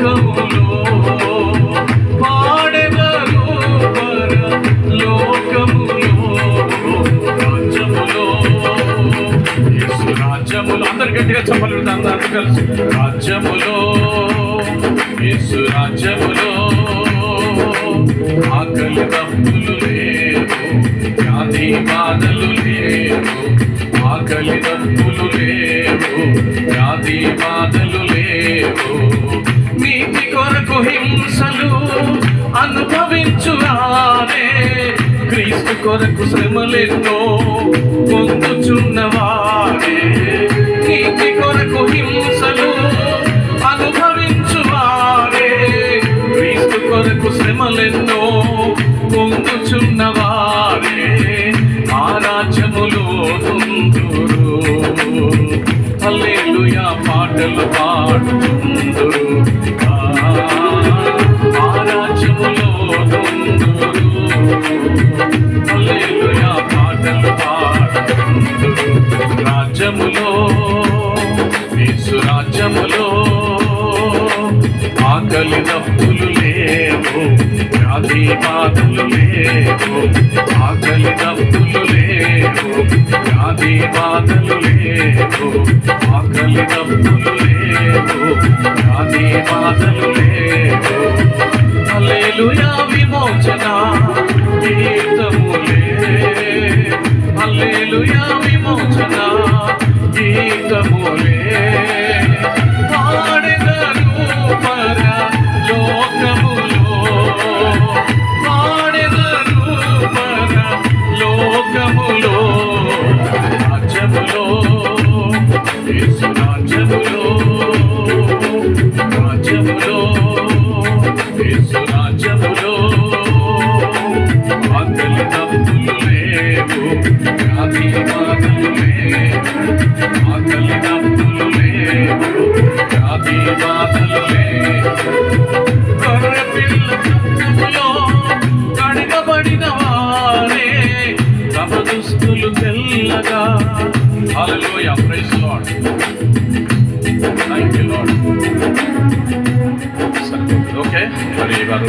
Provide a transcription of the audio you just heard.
లోకములో పాడెదరు పరలోకములో రాజ్యములో యేసు రాజ్యములో అందరు గట్టిగా చెప్పలు అందరూ కలిసి రాజ్యములో యేసు రాజ్యములో ఆకలి దప్పులు లేవు వ్యాధి బాధలు లేవు ఆకలి దప్పులు లేవు వ్యాధి బాధలు లేవు నీతి కొరకు హింసలు అనుభవించువారే క్రీస్తు కొరకు శ్రమలెన్నో పొందుచున్నవారే నీతి కొరకు హింసలు అనుభవించువారే క్రీస్తు కొరకు శ్రమలెన్నో పొందుచున్నవారే ఆ రాజ్యములో నుందురు హల్లెలూయా పాటలు పాడుతుందురు ఆ రాజ్యములో నుందురు హల్లెలూయా పాటలు పాడుతుందురు రాజ్యములో యేసు రాజ్యములో ఆకలి దప్పులు లేవు వ్యాధి బాధలు లేవు ఆకలి దప్పులు లేవు వ్యాధి బాధలు లేవు ఆకలి దప్పులు లేవు వ్యాధి బాధలు లేవు హల్లెలూయా విమోచన గీతములే హల్లెలూయా విమోచన గీతములే పాడెదరు పరలోకములో పాడెదరు పరలోకములో రాజ్యములో యేసు రాజ్యములో రాజ్యములో యేసు రాజ్యములో ఆకలి దప్పులు లేవు వ్యాధి బాధలు లేవు ఆకలి దప్పులు లేవు వ్యాధి బాధలు లేవు గొర్రె పిల్ల రక్తములో కడగబడిన వారే తమ దుస్తులు తెల్లగా hallelujah praise lord thank you lord okay మరి వారు